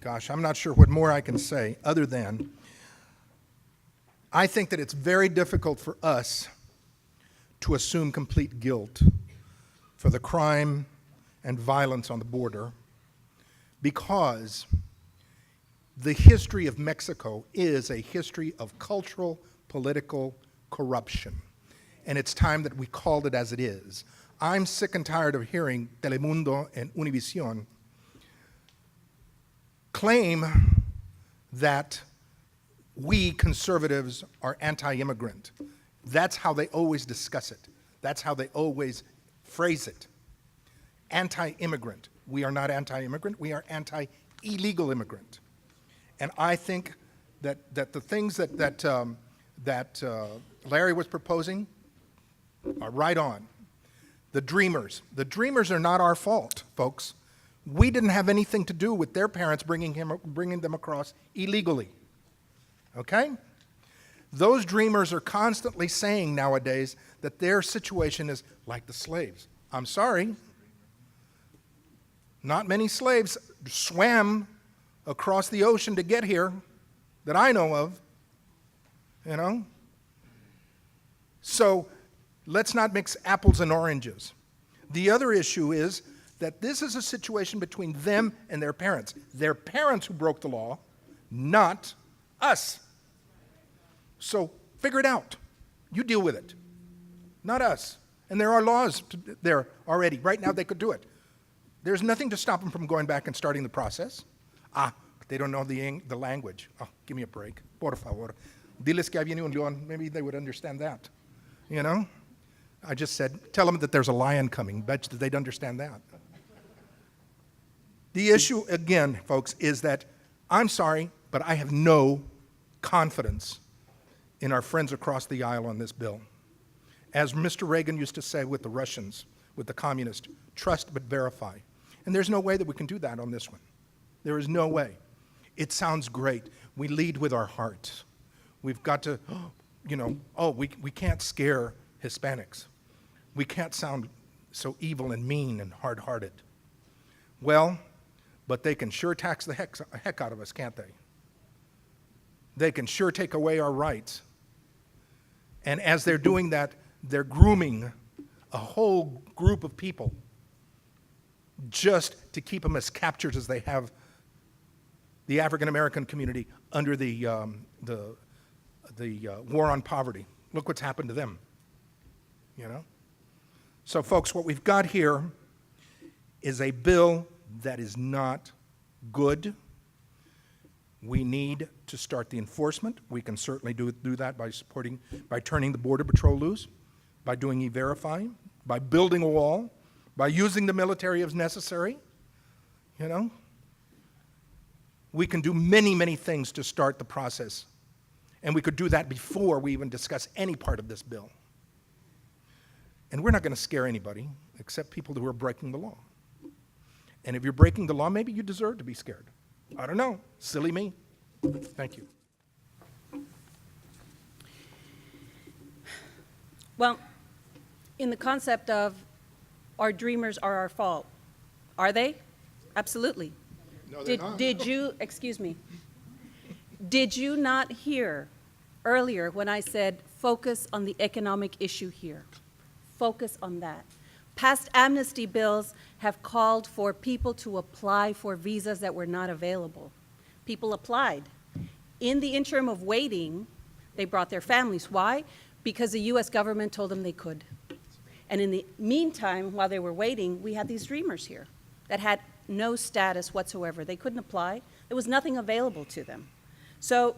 Gosh, I'm not sure what more I can say other than I think that it's very difficult for us to assume complete guilt for the crime and violence on the border because the history of Mexico is a history of cultural, political corruption. And it's time that we called it as it is. I'm sick and tired of hearing Telemundo and Univision claim that we conservatives are anti-immigrant. That's how they always discuss it. That's how they always phrase it. Anti-immigrant. We are not anti-immigrant, we are anti-illegal immigrant. And I think that the things that Larry was proposing are right on. The Dreamers are not our fault, folks. We didn't have anything to do with their parents bringing them across illegally, okay? Those Dreamers are constantly saying nowadays that their situation is like the slaves. I'm sorry. Not many slaves swam across the ocean to get here that I know of, you know? So let's not mix apples and oranges. The other issue is that this is a situation between them and their parents. Their parents who broke the law, not us. So figure it out. You deal with it, not us. And there are laws there already. Right now they could do it. There's nothing to stop them from going back and starting the process. They don't know the language. Oh, give me a break. Por favor. Diles que viene un león. Maybe they would understand that. You know? I just said, tell them that there's a lion coming. Bet that they'd understand that. The issue, again, folks, is that I'm sorry, but I have no confidence in our friends across the aisle on this bill. As Mr. Reagan used to say with the Russians, with the communists, trust but verify. And there's no way that we can do that on this one. There is no way. It sounds great. We lead with our hearts. We've got to, we can't scare Hispanics. We can't sound so evil and mean and hard-hearted. Well, but they can sure tax the heck out of us, can't they? They can sure take away our rights. And as they're doing that, they're grooming a whole group of people just to keep them as captured as they have the African American community under the war on poverty. Look what's happened to them, you know? So folks, what we've got here is a bill that is not good. We need to start the enforcement. We can certainly do that by turning the Border Patrol loose, by doing e-verify, by building a wall, by using the military as necessary, you know? We can do many, many things to start the process. And we could do that before we even discuss any part of this bill. And we're not going to scare anybody except people who are breaking the law. And if you're breaking the law, maybe you deserve to be scared. I don't know. Silly me. Thank you. Well, in the concept of our dreamers are our fault, are they? Absolutely. No, they're not. Did you not hear earlier when I said focus on the economic issue here? Focus on that. Past amnesty bills have called for people to apply for visas that were not available. People applied. In the interim of waiting, they brought their families. Why? Because the US government told them they could. And in the meantime, while they were waiting, we had these dreamers here that had no status whatsoever. They couldn't apply. There was nothing available to them. So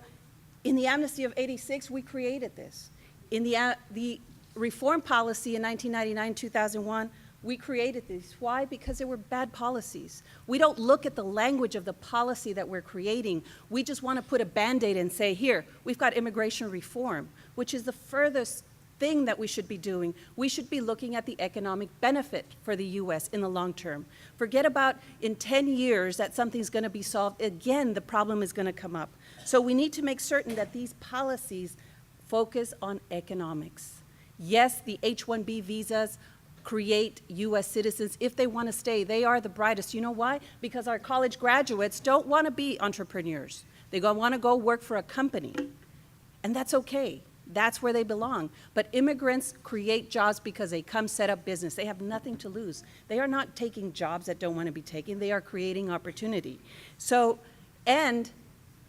in the amnesty of '86, we created this. In the reform policy in 1999-2001, we created these. Why? Because there were bad policies. We don't look at the language of the policy that we're creating. We just want to put a Band-Aid and say, here, we've got immigration reform, which is the furthest thing that we should be doing. We should be looking at the economic benefit for the U.S. in the long term. Forget about in 10 years that something's going to be solved. Again, the problem is going to come up. So we need to make certain that these policies focus on economics. Yes, the H-1B visas create U.S. citizens if they want to stay. They are the brightest. You know why? Because our college graduates don't want to be entrepreneurs. They want to go work for a company, and that's okay. That's where they belong. But immigrants create jobs because they come set up business. They have nothing to lose. They are not taking jobs that don't want to be taken. They are creating opportunity. So, and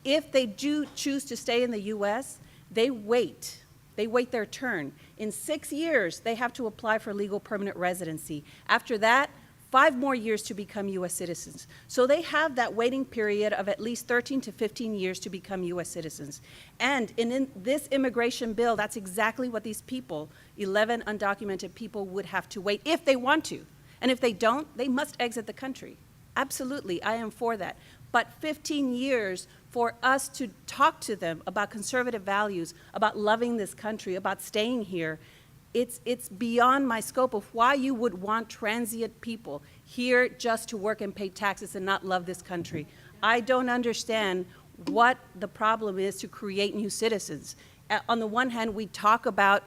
if they do choose to stay in the U.S., they wait. They wait their turn. In 6 years, they have to apply for legal permanent residency. After that, 5 more years to become U.S. citizens. So they have that waiting period of at least 13 to 15 years to become U.S. citizens. And in this immigration bill, that's exactly what these people, 11 undocumented people, would have to wait if they want to. And if they don't, they must exit the country. Absolutely, I am for that. But 15 years for us to talk to them about conservative values, about loving this country, about staying here, it's beyond my scope of why you would want transient people here just to work and pay taxes and not love this country. I don't understand what the problem is to create new citizens. On the one hand, we talk about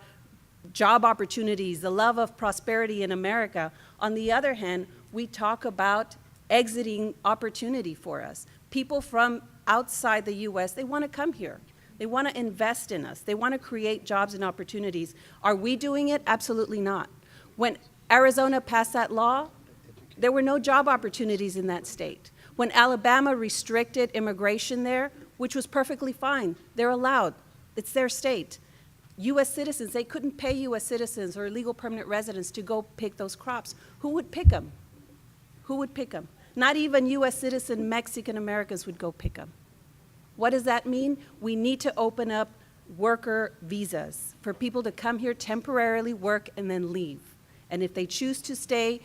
job opportunities, the love of prosperity in America. On the other hand, we talk about exiting opportunity for us. People from outside the U.S., they want to come here. They want to invest in us. They want to create jobs and opportunities. Are we doing it? Absolutely not. When Arizona passed that law, there were no job opportunities in that state. When Alabama restricted immigration there, which was perfectly fine, they're allowed. It's their state. U.S. citizens, they couldn't pay U.S. citizens or legal permanent residents to go pick those crops. Who would pick them? Who would pick them? Not even U.S. citizen Mexican Americans would go pick them. What does that mean? We need to open up worker visas for people to come here temporarily, work, and then leave. And if they choose to stay,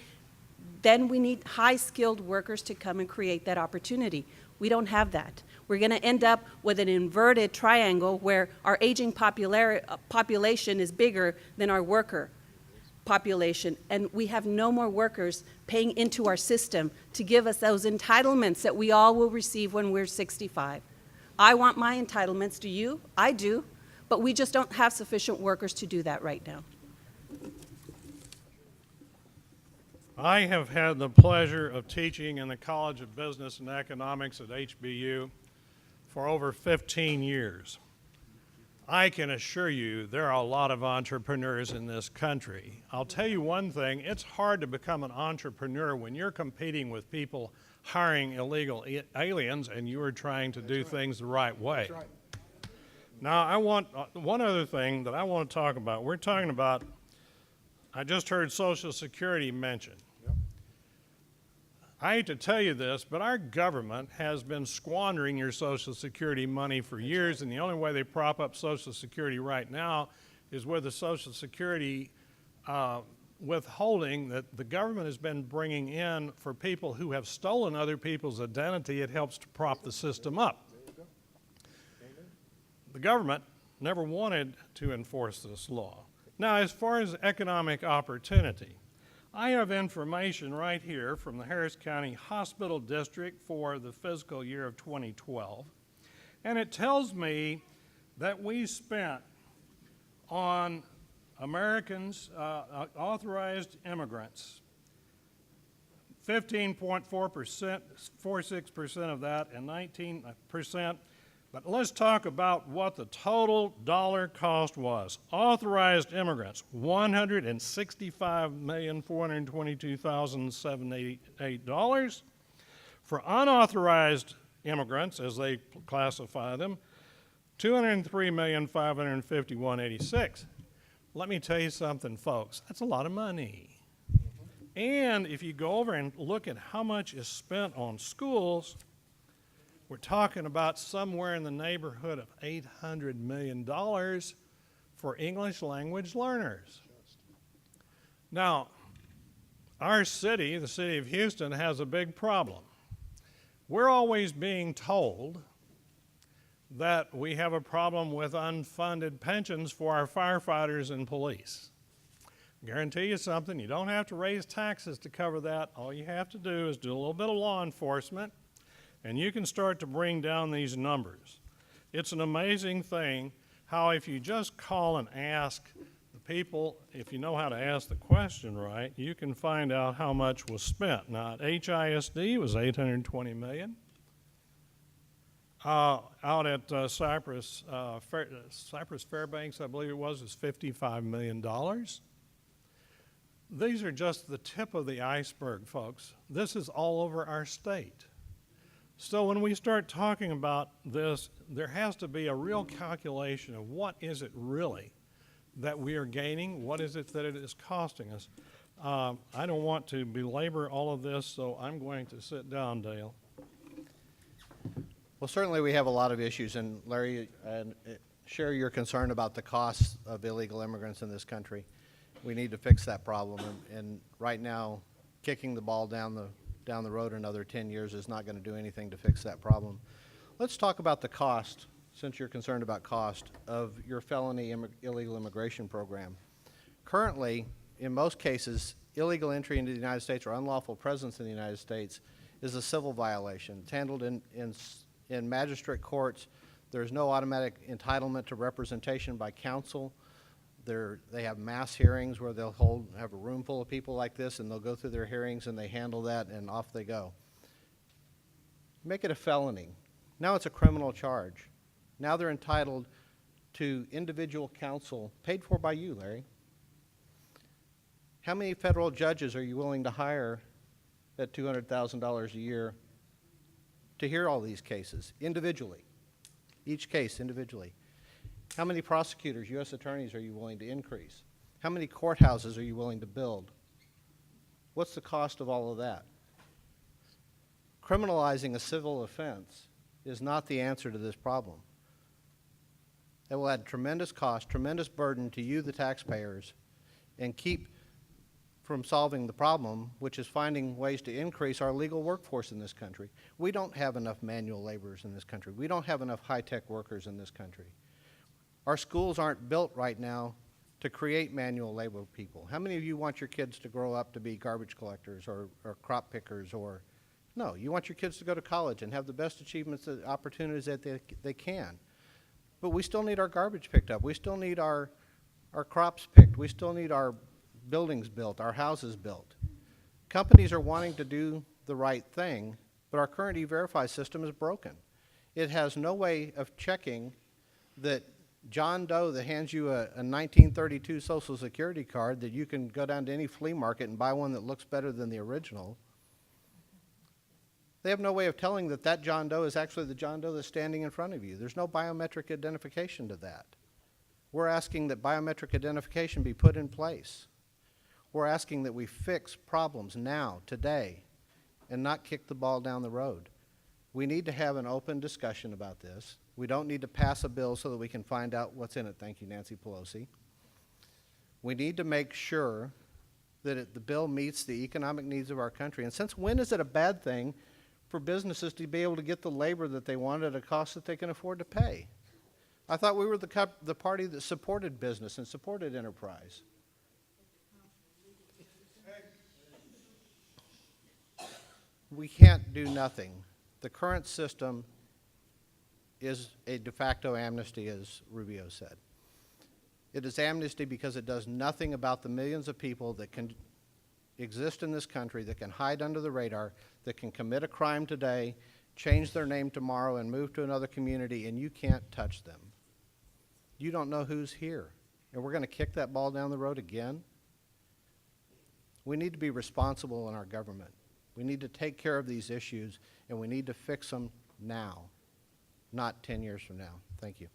then we need high-skilled workers to come and create that opportunity. We don't have that. We're going to end up with an inverted triangle where our aging population is bigger than our worker population, and we have no more workers paying into our system to give us those entitlements that we all will receive when we're 65. I want my entitlements. Do you? I do. But we just don't have sufficient workers to do that right now. I have had the pleasure of teaching in the College of Business and Economics at HBU for over 15 years. I can assure you there are a lot of entrepreneurs in this country. I'll tell you one thing, it's hard to become an entrepreneur when you're competing with people hiring illegal aliens and you are trying to do things the right way. Now, I want one other thing that I want to talk about. We're talking about, I just heard Social Security mentioned. I hate to tell you this, but our government has been squandering your Social Security money for years, and the only way they prop up Social Security right now is with the Social Security withholding that the government has been bringing in for people who have stolen other people's identity. It helps to prop the system up. The government never wanted to enforce this law. Now, as far as economic opportunity, I have information right here from the Harris County Hospital District for the fiscal year of 2012, and it tells me that we spent on Americans, authorized immigrants, 15.4%, 46% of that, and 19%. But let's talk about what the total dollar cost was. Authorized immigrants, $165,422,788. For unauthorized immigrants, as they classify them, $203,551,086. Let me tell you something, folks. That's a lot of money. And if you go over and look at how much is spent on schools, we're talking about somewhere in the neighborhood of $800 million for English language learners. Now, our city, the city of Houston, has a big problem. We're always being told that we have a problem with unfunded pensions for our firefighters and police. I guarantee you something, you don't have to raise taxes to cover that. All you have to do is do a little bit of law enforcement, and you can start to bring down these numbers. It's an amazing thing how if you just call and ask the people, if you know how to ask the question right, you can find out how much was spent. Now, at HISD was $820 million. Out at Cypress Fairbanks, I believe it was $55 million. These are just the tip of the iceberg, folks. This is all over our state. So when we start talking about this, there has to be a real calculation of what is it really that we are gaining, what is it that it is costing us. I don't want to belabor all of this, so I'm going to sit down, Dale. Well, certainly we have a lot of issues, and Larry, share your concern about the costs of illegal immigrants in this country. We need to fix that problem, and right now, kicking the ball down the road another 10 years is not going to do anything to fix that problem. Let's talk about the cost, since you're concerned about cost, of your felony illegal immigration program. Currently, in most cases, illegal entry into the United States or unlawful presence in the United States is a civil violation. It's handled in magistrate courts. There's no automatic entitlement to representation by counsel. They have mass hearings where they'll have a room full of people like this, and they'll go through their hearings and they handle that, and off they go. Make it a felony. Now it's a criminal charge. Now they're entitled to individual counsel paid for by you, Larry. How many federal judges are you willing to hire at $200,000 a year to hear all these cases individually, each case individually? How many prosecutors, U.S. attorneys are you willing to increase? How many courthouses are you willing to build? What's the cost of all of that? Criminalizing a civil offense is not the answer to this problem. It will add tremendous cost, tremendous burden to you, the taxpayers, and keep from solving the problem, which is finding ways to increase our legal workforce in this country. We don't have enough manual laborers in this country. We don't have enough high-tech workers in this country. Our schools aren't built right now to create manual labor people. How many of you want your kids to grow up to be garbage collectors or crop pickers? Or no, you want your kids to go to college and have the best achievements and opportunities that they can. But we still need our garbage picked up. We still need our crops picked. We still need our buildings built, our houses built. Companies are wanting to do the right thing, but our current E-Verify system is broken. It has no way of checking that John Doe that hands you a 1932 Social Security card that you can go down to any flea market and buy one that looks better than the original. They have no way of telling that that John Doe is actually the John Doe that's standing in front of you. There's no biometric identification to that. We're asking that biometric identification be put in place. We're asking that we fix problems now, today, and not kick the ball down the road. We need to have an open discussion about this. We don't need to pass a bill so that we can find out what's in it. Thank you, Nancy Pelosi. We need to make sure that the bill meets the economic needs of our country. And since when is it a bad thing for businesses to be able to get the labor that they want at a cost that they can afford to pay? I thought we were the party that supported business and supported enterprise. We can't do nothing. The current system is a de facto amnesty, as Rubio said. It is amnesty because it does nothing about the millions of people that can exist in this country, that can hide under the radar, that can commit a crime today, change their name tomorrow, and move to another community, and you can't touch them. You don't know who's here. And we're going to kick that ball down the road again? We need to be responsible in our government. We need to take care of these issues, and we need to fix them now, not 10 years from now. Thank you.